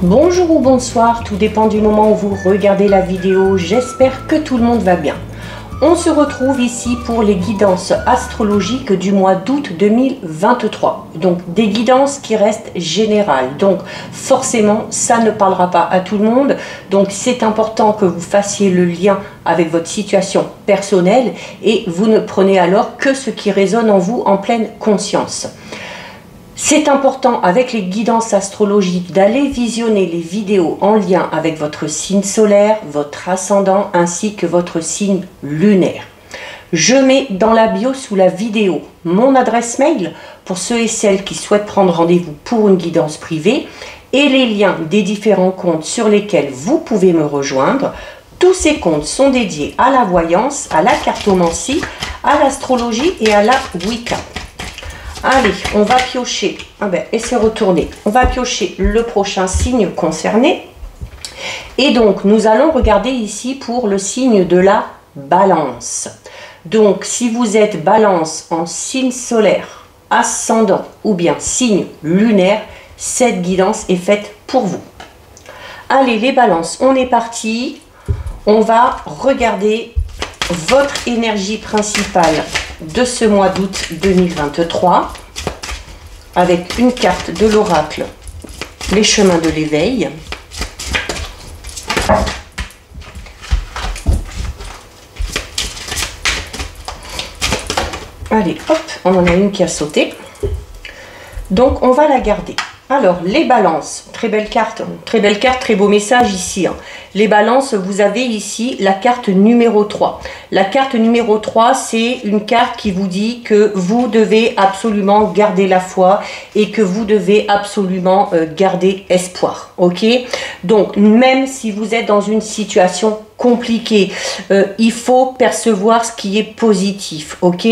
Bonjour ou bonsoir, tout dépend du moment où vous regardez la vidéo. J'espère que tout le monde va bien. On se retrouve ici pour les guidances astrologiques du mois d'août 2023. Donc des guidances qui restent générales. Donc forcément, ça ne parlera pas à tout le monde. Donc c'est important que vous fassiez le lien avec votre situation personnelle et vous ne prenez alors que ce qui résonne en vous en pleine conscience. C'est important avec les guidances astrologiques d'aller visionner les vidéos en lien avec votre signe solaire, votre ascendant ainsi que votre signe lunaire. Je mets dans la bio sous la vidéo mon adresse mail pour ceux et celles qui souhaitent prendre rendez-vous pour une guidance privée et les liens des différents comptes sur lesquels vous pouvez me rejoindre. Tous ces comptes sont dédiés à la voyance, à la cartomancie, à l'astrologie et à la Wicca. Allez, on va piocher, et c'est retourné, on va piocher le prochain signe concerné. Et donc, nous allons regarder ici pour le signe de la balance. Donc, si vous êtes balance en signe solaire, ascendant ou bien signe lunaire, cette guidance est faite pour vous. Allez, les balances, on est parti. On va regarder votre énergie principale de ce mois d'août 2023 avec une carte de l'oracle, les chemins de l'éveil. Allez, hop, on en a une qui a sauté. Donc, on va la garder. Alors, les balances, très belle carte, très beau message ici. Les balances, vous avez ici la carte numéro 3. La carte numéro 3, c'est une carte qui vous dit que vous devez absolument garder la foi et que vous devez absolument garder espoir. Ok? Donc, même si vous êtes dans une situation compliquée, il faut percevoir ce qui est positif. Ok?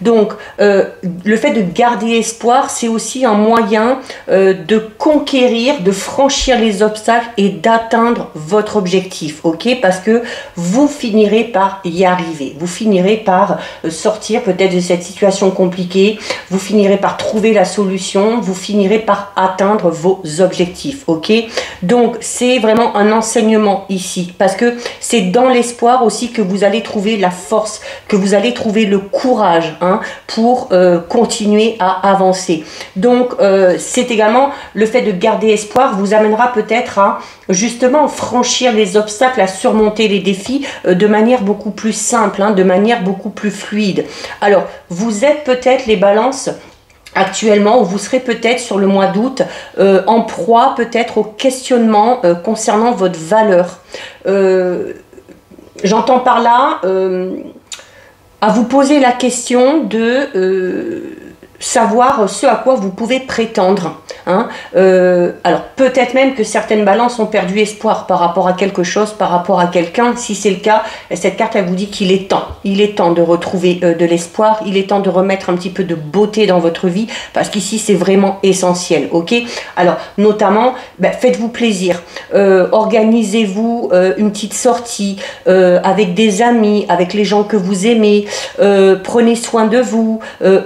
Donc, le fait de garder espoir, c'est aussi un moyen de conquérir, de franchir les obstacles et d'atteindre votre objectif, ok? Parce que vous finirez par y arriver, vous finirez par sortir peut-être de cette situation compliquée, vous finirez par trouver la solution, vous finirez par atteindre vos objectifs, ok? Donc c'est vraiment un enseignement ici, parce que c'est dans l'espoir aussi que vous allez trouver la force, que vous allez trouver le courage pour continuer à avancer. Donc c'est également le fait de garder espoir vous amènera peut-être à justement franchir les obstacles, à surmonter les défis de manière beaucoup plus simple, de manière beaucoup plus fluide. Alors, vous êtes peut-être les balances actuellement, ou vous serez peut-être sur le mois d'août en proie peut-être au questionnement concernant votre valeur. J'entends par là à vous poser la question de savoir ce à quoi vous pouvez prétendre. Alors peut-être même que certaines balances ont perdu espoir par rapport à quelque chose, par rapport à quelqu'un. Si c'est le cas, cette carte elle vous dit qu'il est temps de retrouver de l'espoir, il est temps de remettre un petit peu de beauté dans votre vie, parce qu'ici c'est vraiment essentiel, ok? Alors notamment, faites-vous plaisir, organisez-vous une petite sortie avec des amis, avec les gens que vous aimez, prenez soin de vous,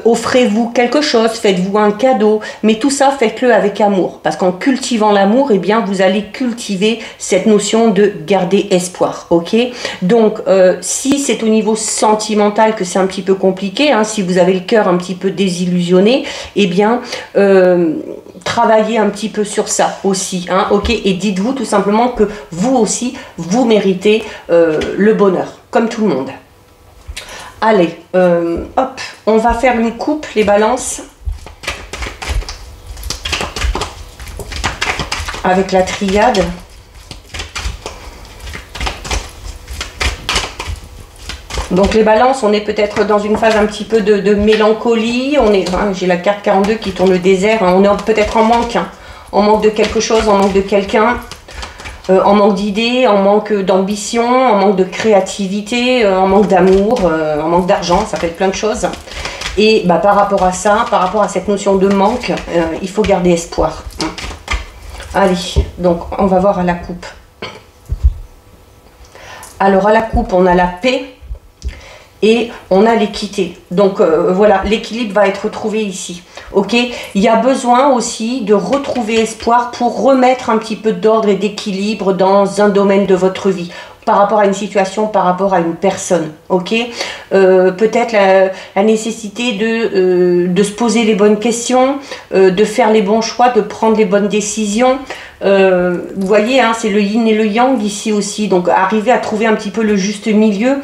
offrez-vous quelque chose, faites-vous un cadeau, mais tout ça faites-le avec amour, parce qu'en cultivant l'amour, vous allez cultiver cette notion de garder espoir, ok? Donc si c'est au niveau sentimental que c'est un petit peu compliqué, si vous avez le cœur un petit peu désillusionné, travaillez un petit peu sur ça aussi, ok? Et dites-vous tout simplement que vous aussi, vous méritez le bonheur, comme tout le monde. Allez, hop, on va faire une coupe, les balances, avec la triade. Donc les balances, on est peut-être dans une phase un petit peu de mélancolie. J'ai la carte 42 qui tourne le désert. On est peut-être en manque de quelque chose, en manque de quelqu'un. En manque d'idées, en manque d'ambition, en manque de créativité, en manque d'amour, en manque d'argent, ça peut être plein de choses. Et par rapport à ça, par rapport à cette notion de manque, il faut garder espoir. Allez, donc on va voir à la coupe. Alors à la coupe, on a la paix et on a l'équité. Donc voilà, l'équilibre va être retrouvé ici. Ok, il y a besoin aussi de retrouver espoir pour remettre un petit peu d'ordre et d'équilibre dans un domaine de votre vie, par rapport à une situation, par rapport à une personne. Ok, peut-être la nécessité de se poser les bonnes questions, de faire les bons choix, de prendre les bonnes décisions. Vous voyez, hein, c'est le yin et le yang ici aussi, donc arriver à trouver un petit peu le juste milieu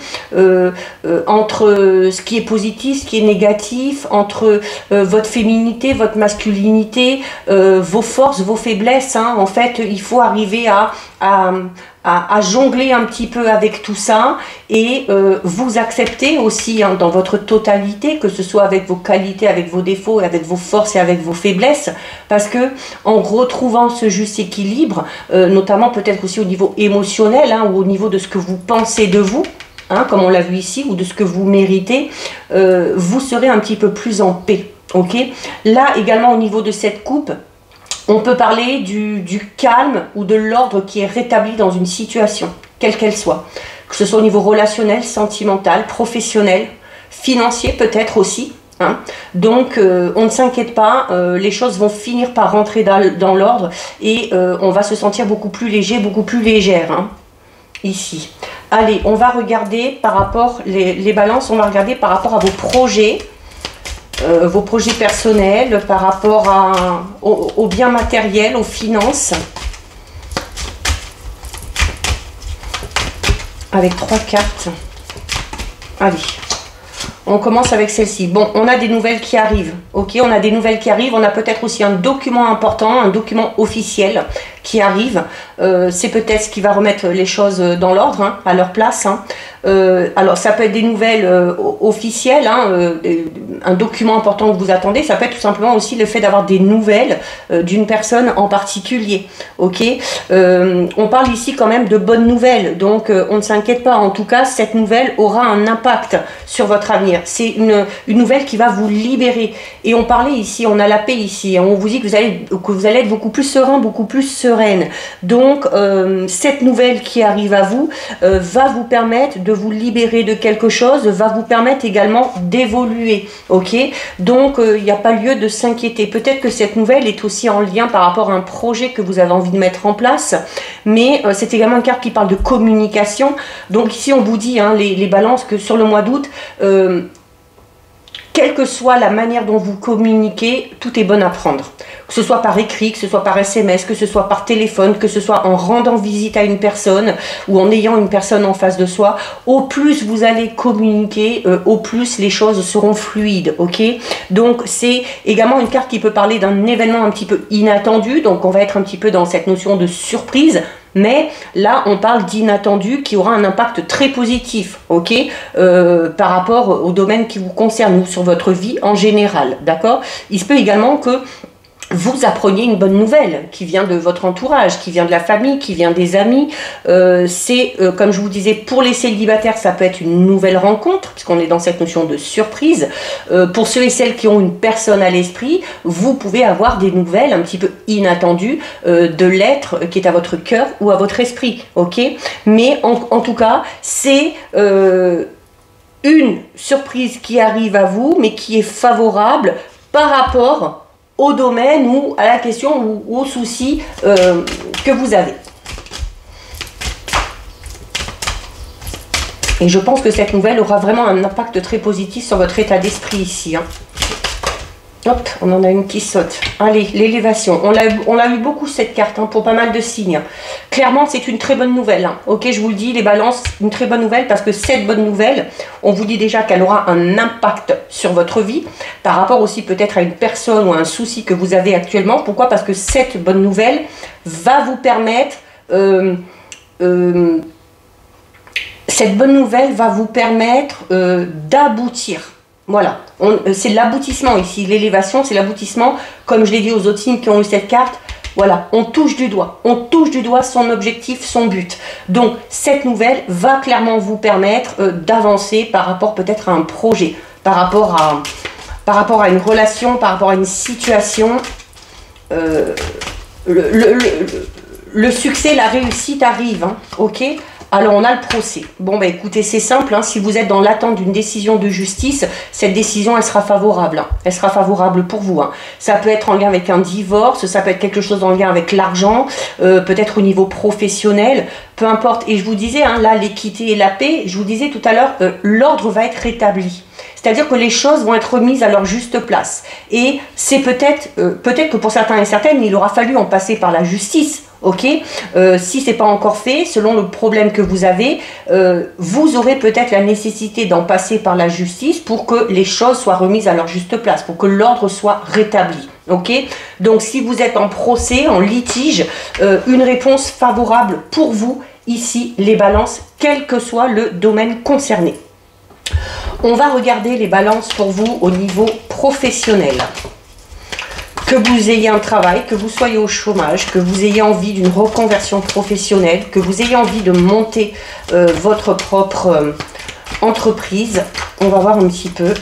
entre ce qui est positif, ce qui est négatif, entre votre féminité, votre masculinité, vos forces, vos faiblesses, hein. En fait, il faut arriver à jongler un petit peu avec tout ça et vous accepter aussi, hein, dans votre totalité, que ce soit avec vos qualités, avec vos défauts, avec vos forces et avec vos faiblesses, parce que en retrouvant ce juste équilibre, notamment peut-être aussi au niveau émotionnel, hein, ou au niveau de ce que vous pensez de vous, hein, comme on l'a vu ici, ou de ce que vous méritez, vous serez un petit peu plus en paix. Ok, là également au niveau de cette coupe, on peut parler du calme ou de l'ordre qui est rétabli dans une situation, quelle qu'elle soit. Que ce soit au niveau relationnel, sentimental, professionnel, financier peut-être aussi. Hein. Donc on ne s'inquiète pas, les choses vont finir par rentrer dans l'ordre et on va se sentir beaucoup plus léger, beaucoup plus légère. Hein, ici. Allez, on va regarder par rapport, les balances, on va regarder par rapport à vos projets. Vos projets personnels, par rapport aux biens matériels, aux finances. Avec 3 cartes. Allez, on commence avec celle-ci. Bon, on a des nouvelles qui arrivent. Ok, on a des nouvelles qui arrivent. On a peut-être aussi un document important, un document officiel qui arrive. C'est peut-être ce qui va remettre les choses dans l'ordre, hein, à leur place. Hein. Alors, ça peut être des nouvelles officielles, hein, un document important que vous attendez. Ça peut être tout simplement aussi le fait d'avoir des nouvelles d'une personne en particulier. Ok, on parle ici quand même de bonnes nouvelles, donc on ne s'inquiète pas. En tout cas, cette nouvelle aura un impact sur votre avenir. C'est une nouvelle qui va vous libérer. Et on parlait ici, on a la paix ici. On vous dit que vous allez être beaucoup plus serein, beaucoup plus sereine. Donc, cette nouvelle qui arrive à vous va vous permettre de vous libérer de quelque chose, va vous permettre également d'évoluer. Ok, donc il n'y a pas lieu de s'inquiéter. Peut-être que cette nouvelle est aussi en lien par rapport à un projet que vous avez envie de mettre en place, mais c'est également une carte qui parle de communication. Donc ici on vous dit, hein, les balances, que sur le mois d'août, quelle que soit la manière dont vous communiquez, tout est bon à prendre. Que ce soit par écrit, que ce soit par SMS, que ce soit par téléphone, que ce soit en rendant visite à une personne ou en ayant une personne en face de soi, au plus vous allez communiquer, au plus les choses seront fluides, ok? Donc c'est également une carte qui peut parler d'un événement un petit peu inattendu, donc on va être un petit peu dans cette notion de surprise. Mais là, on parle d'inattendu qui aura un impact très positif, ok, par rapport au domaine qui vous concerne ou sur votre vie en général, d'accord? Il se peut également que vous appreniez une bonne nouvelle qui vient de votre entourage, qui vient de la famille, qui vient des amis. Comme je vous disais, pour les célibataires, ça peut être une nouvelle rencontre, puisqu'on est dans cette notion de surprise. Pour ceux et celles qui ont une personne à l'esprit, vous pouvez avoir des nouvelles un petit peu inattendues de l'être qui est à votre cœur ou à votre esprit, ok? Mais en tout cas, c'est une surprise qui arrive à vous, mais qui est favorable par rapport au domaine ou à la question ou au souci que vous avez. Et je pense que cette nouvelle aura vraiment un impact très positif sur votre état d'esprit ici. Hein. Hop, on en a une qui saute. Allez, l'élévation. On a eu beaucoup cette carte, hein, pour pas mal de signes. Clairement, c'est une très bonne nouvelle. Hein. Ok, je vous le dis, les balances, une très bonne nouvelle, parce que cette bonne nouvelle, on vous dit déjà qu'elle aura un impact sur votre vie, par rapport aussi peut-être à une personne ou à un souci que vous avez actuellement. Pourquoi? Parce que cette bonne nouvelle va vous permettre... cette bonne nouvelle va vous permettre d'aboutir. Voilà, c'est l'aboutissement ici, l'élévation, c'est l'aboutissement, comme je l'ai dit aux autres signes qui ont eu cette carte, voilà, on touche du doigt son objectif, son but. Donc, cette nouvelle va clairement vous permettre d'avancer par rapport peut-être à un projet, par rapport à une relation, par rapport à une situation. Le succès, la réussite arrive, hein, ok? Alors, on a le procès. Bon, bah écoutez, c'est simple, hein, si vous êtes dans l'attente d'une décision de justice, cette décision, elle sera favorable. Hein. Elle sera favorable pour vous. Hein. Ça peut être en lien avec un divorce, ça peut être quelque chose en lien avec l'argent, peut-être au niveau professionnel, peu importe. Et je vous disais, hein, là, l'équité et la paix, je vous disais tout à l'heure, l'ordre va être rétabli. C'est-à-dire que les choses vont être remises à leur juste place. Et c'est peut-être que pour certains et certaines, il aura fallu en passer par la justice. Ok, si c'est pas encore fait, selon le problème que vous avez, vous aurez peut-être la nécessité d'en passer par la justice pour que les choses soient remises à leur juste place, pour que l'ordre soit rétabli. Ok, donc si vous êtes en procès, en litige, une réponse favorable pour vous ici, les balances, quel que soit le domaine concerné. On va regarder les balances pour vous au niveau professionnel. Que vous ayez un travail, que vous soyez au chômage, que vous ayez envie d'une reconversion professionnelle, que vous ayez envie de monter votre propre entreprise. On va voir un petit peu.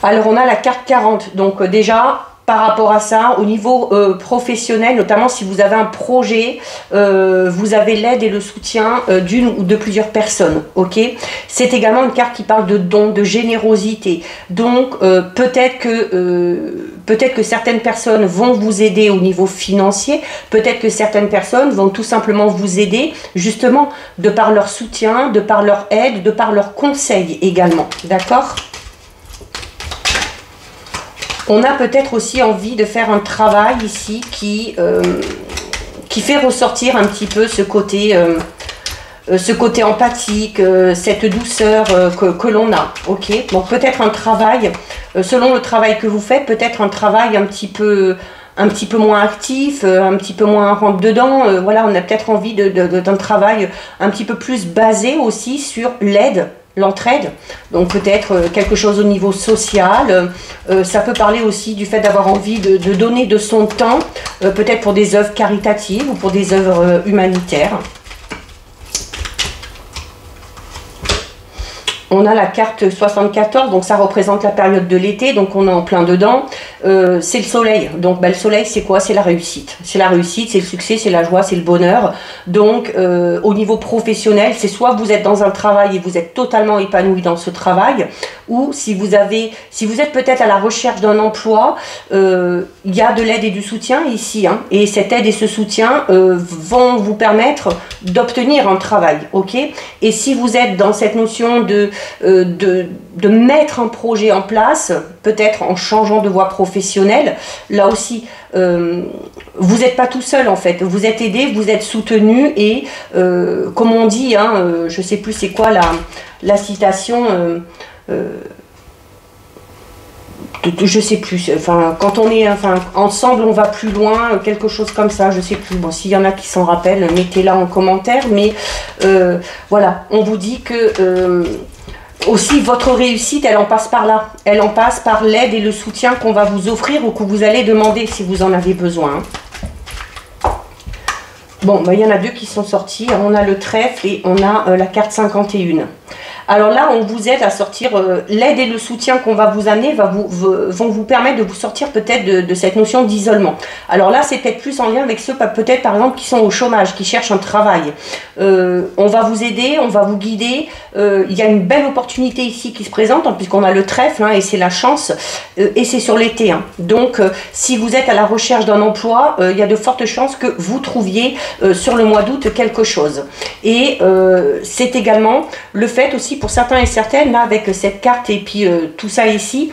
Alors, on a la carte 40. Donc, déjà, par rapport à ça, au niveau professionnel, notamment si vous avez un projet, vous avez l'aide et le soutien d'une ou de plusieurs personnes. Ok, c'est également une carte qui parle de dons, de générosité. Donc peut-être que certaines personnes vont vous aider au niveau financier, peut-être que certaines personnes vont tout simplement vous aider justement de par leur soutien, de par leur aide, de par leurs conseils également. D'accord ? On a peut-être aussi envie de faire un travail ici qui fait ressortir un petit peu ce côté empathique, cette douceur que l'on a. Ok, donc peut-être un travail, selon le travail que vous faites, peut-être un travail un petit peu moins actif, un petit peu moins rentre dedans. Voilà, on a peut-être envie d'un travail un petit peu plus basé aussi sur l'aide, l'entraide, donc peut-être quelque chose au niveau social. Ça peut parler aussi du fait d'avoir envie de donner de son temps, peut-être pour des œuvres caritatives ou pour des œuvres humanitaires. On a la carte 74, donc ça représente la période de l'été, donc on est en plein dedans. C'est le soleil, donc le soleil c'est quoi? C'est la réussite. C'est la réussite, c'est le succès, c'est la joie, c'est le bonheur. Donc au niveau professionnel, c'est soit vous êtes dans un travail et vous êtes totalement épanoui dans ce travail, ou si vous êtes peut-être à la recherche d'un emploi, il y a de l'aide et du soutien ici. Hein, et cette aide et ce soutien vont vous permettre d'obtenir un travail. Ok. Et si vous êtes dans cette notion de mettre un projet en place, peut-être en changeant de voie professionnelle, là aussi, vous n'êtes pas tout seul en fait, vous êtes aidé, vous êtes soutenu et comme on dit, hein, je ne sais plus c'est quoi la citation, je sais plus, enfin quand on est ensemble on va plus loin, quelque chose comme ça, je sais plus. Bon, s'il y en a qui s'en rappellent, mettez-la en commentaire, mais voilà, on vous dit que aussi votre réussite, elle en passe par là, elle en passe par l'aide et le soutien qu'on va vous offrir ou que vous allez demander si vous en avez besoin. Bon, il y en a deux qui sont sortis, on a le trèfle et on a la carte 51. Alors là, on vous aide à sortir, l'aide et le soutien qu'on va vous amener vont vous permettre de vous sortir peut-être de cette notion d'isolement. Alors là, c'est peut-être plus en lien avec ceux peut-être par exemple qui sont au chômage, qui cherchent un travail. On va vous aider, on va vous guider. Il y a une belle opportunité ici qui se présente, hein, puisqu'on a le trèfle hein, et c'est la chance et c'est sur l'été. Hein. Donc, si vous êtes à la recherche d'un emploi, il y a de fortes chances que vous trouviez sur le mois d'août quelque chose. Et c'est également le fait aussi pour certains et certaines, là avec cette carte et puis tout ça ici,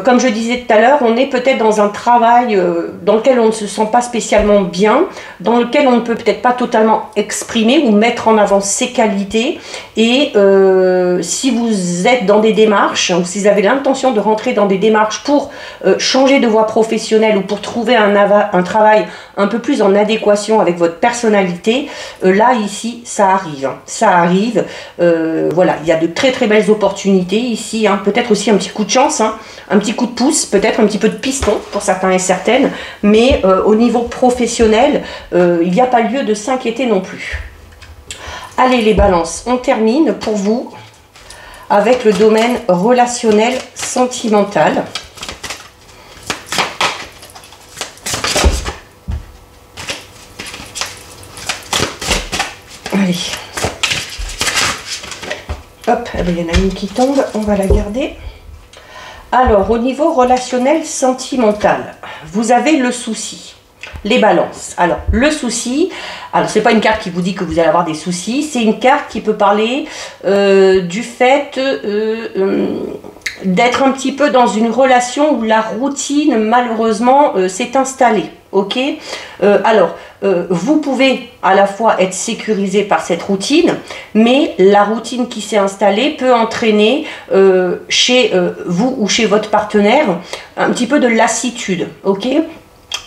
comme je disais tout à l'heure, on est peut-être dans un travail dans lequel on ne se sent pas spécialement bien, dans lequel on ne peut peut-être pas totalement exprimer ou mettre en avant ses qualités. Et si vous êtes dans des démarches, ou si vous avez l'intention de rentrer dans des démarches pour changer de voie professionnelle ou pour trouver un travail un peu plus en adéquation avec votre personnalité, là ici ça arrive. Ça arrive, voilà, il y a de très très belles opportunités ici, hein, peut-être aussi un petit coup de chance, hein, un petit coup de pouce, peut-être un petit peu de piston pour certains et certaines, mais au niveau professionnel, il n'y a pas lieu de s'inquiéter non plus. Allez les balances, on termine pour vous avec le domaine relationnel sentimental. Allez. Hop, eh ben, il y en a une qui tombe, on va la garder. Alors, au niveau relationnel sentimental, vous avez le souci, les balances. Alors, le souci, alors c'est pas une carte qui vous dit que vous allez avoir des soucis, c'est une carte qui peut parler du fait d'être un petit peu dans une relation où la routine, malheureusement, s'est installée. Ok, vous pouvez à la fois être sécurisé par cette routine, mais la routine qui s'est installée peut entraîner chez vous ou chez votre partenaire un petit peu de lassitude. Ok,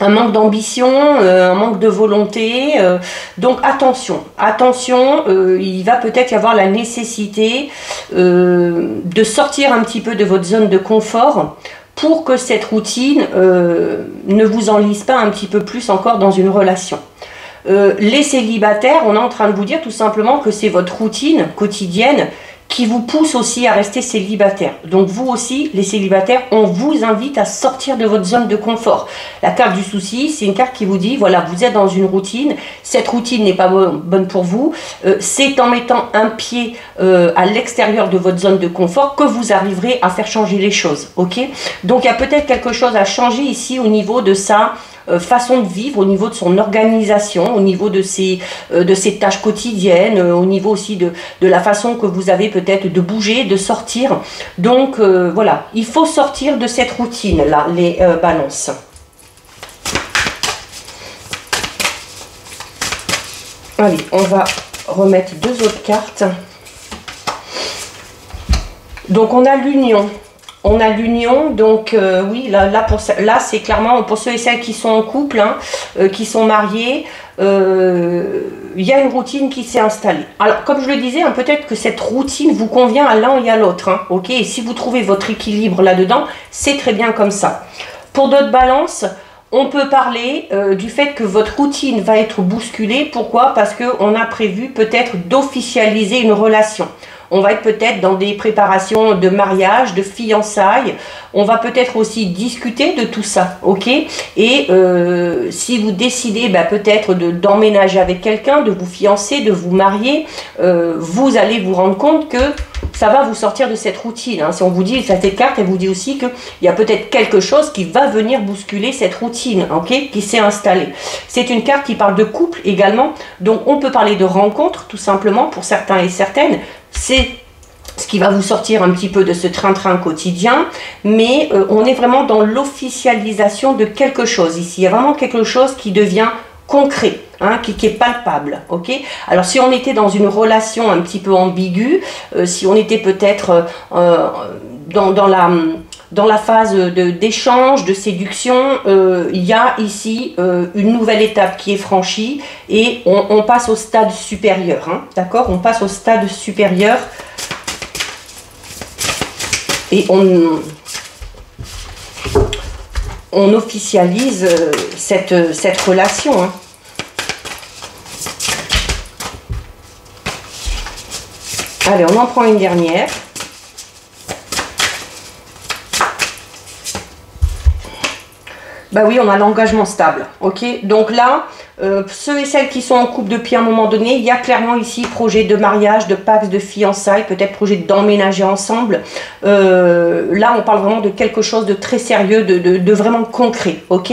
un manque d'ambition, un manque de volonté, donc attention, il va peut-être y avoir la nécessité de sortir un petit peu de votre zone de confort pour que cette routine ne vous enlise pas un petit peu plus encore dans une relation. Les célibataires, on est en train de vous dire tout simplement que c'est votre routine quotidienne qui vous pousse aussi à rester célibataire. Donc vous aussi, les célibataires, on vous invite à sortir de votre zone de confort. La carte du souci, c'est une carte qui vous dit, voilà, vous êtes dans une routine, cette routine n'est pas bonne pour vous, c'est en mettant un pied à l'extérieur de votre zone de confort que vous arriverez à faire changer les choses, ok? Donc il y a peut-être quelque chose à changer ici au niveau de sa façon de vivre, au niveau de son organisation, au niveau de ses tâches quotidiennes, au niveau aussi de la façon que vous avez peut-être de bouger, de sortir. Donc voilà, il faut sortir de cette routine-là, les balances. Allez, on va remettre deux autres cartes. Donc on a l'union. On a l'union, donc oui, là c'est clairement pour ceux et celles qui sont en couple, hein, qui sont mariés, il y a une routine qui s'est installée. Alors, comme je le disais, hein, peut-être que cette routine vous convient à l'un et à l'autre, hein, ok? Et si vous trouvez votre équilibre là-dedans, c'est très bien comme ça. Pour d'autres balances, on peut parler du fait que votre routine va être bousculée. Pourquoi? Parce qu'on a prévu peut-être d'officialiser une relation. On va être peut-être dans des préparations de mariage, de fiançailles. On va peut-être aussi discuter de tout ça, ok? Et si vous décidez peut-être d'emménager avec quelqu'un, de vous fiancer, de vous marier, vous allez vous rendre compte que ça va vous sortir de cette routine. Hein. Si on vous dit, cette carte, elle vous dit aussi qu'il y a peut-être quelque chose qui va venir bousculer cette routine, ok? Qui s'est installée. C'est une carte qui parle de couple également. Donc on peut parler de rencontre, tout simplement, pour certains et certaines. C'est ce qui va vous sortir un petit peu de ce train-train quotidien, mais on est vraiment dans l'officialisation de quelque chose ici. Il y a vraiment quelque chose qui devient concret, hein, qui est palpable, ok? Alors si on était dans une relation un petit peu ambiguë, si on était peut-être dans la phase d'échange, de séduction, il y a ici une nouvelle étape qui est franchie et on passe au stade supérieur, hein, d'accord? On passe au stade supérieur et on officialise cette relation, hein. Allez, on en prend une dernière. Bah oui, on a l'engagement stable, ok? Donc là, ceux et celles qui sont en couple depuis un moment donné, il y a clairement ici projet de mariage, de pax, de fiançailles, peut-être projet d'emménager ensemble. Là, on parle vraiment de quelque chose de très sérieux, de vraiment concret, ok?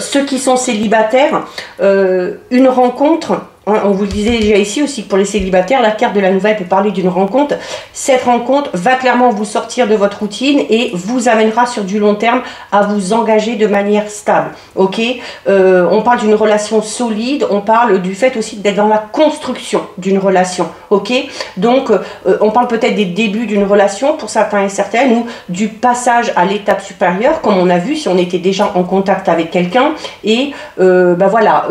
Ceux qui sont célibataires, une rencontre. On vous le disait déjà ici aussi que pour les célibataires, la carte de la nouvelle peut parler d'une rencontre. Cette rencontre va clairement vous sortir de votre routine et vous amènera sur du long terme à vous engager de manière stable. Ok, on parle d'une relation solide, on parle du fait aussi d'être dans la construction d'une relation. Ok, donc on parle peut-être des débuts d'une relation pour certains et certaines ou du passage à l'étape supérieure, comme on a vu si on était déjà en contact avec quelqu'un et voilà,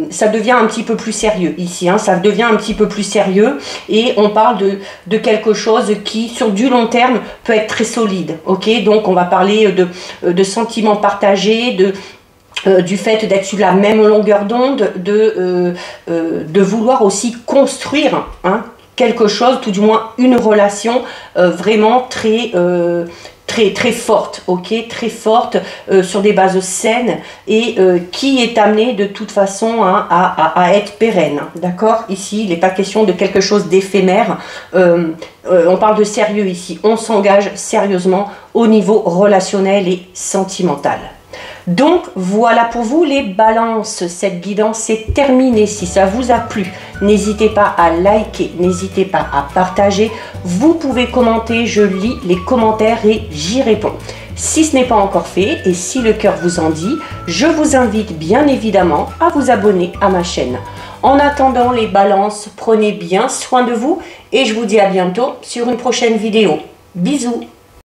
ça devient un petit peu plus sérieux ici, hein, ça devient un petit peu plus sérieux et on parle de quelque chose qui sur du long terme peut être très solide, ok? Donc on va parler de sentiments partagés, du fait d'être sur la même longueur d'onde, de vouloir aussi construire, hein, quelque chose, tout du moins une relation vraiment très très forte, ok, très forte, sur des bases saines et qui est amenée de toute façon hein, à être pérenne, d'accord. Ici, il n'est pas question de quelque chose d'éphémère, on parle de sérieux ici, on s'engage sérieusement au niveau relationnel et sentimental. Donc voilà pour vous les balances, cette guidance est terminée. Si ça vous a plu, n'hésitez pas à liker, n'hésitez pas à partager, vous pouvez commenter, je lis les commentaires et j'y réponds. Si ce n'est pas encore fait et si le cœur vous en dit, je vous invite bien évidemment à vous abonner à ma chaîne. En attendant les balances, prenez bien soin de vous et je vous dis à bientôt sur une prochaine vidéo. Bisous!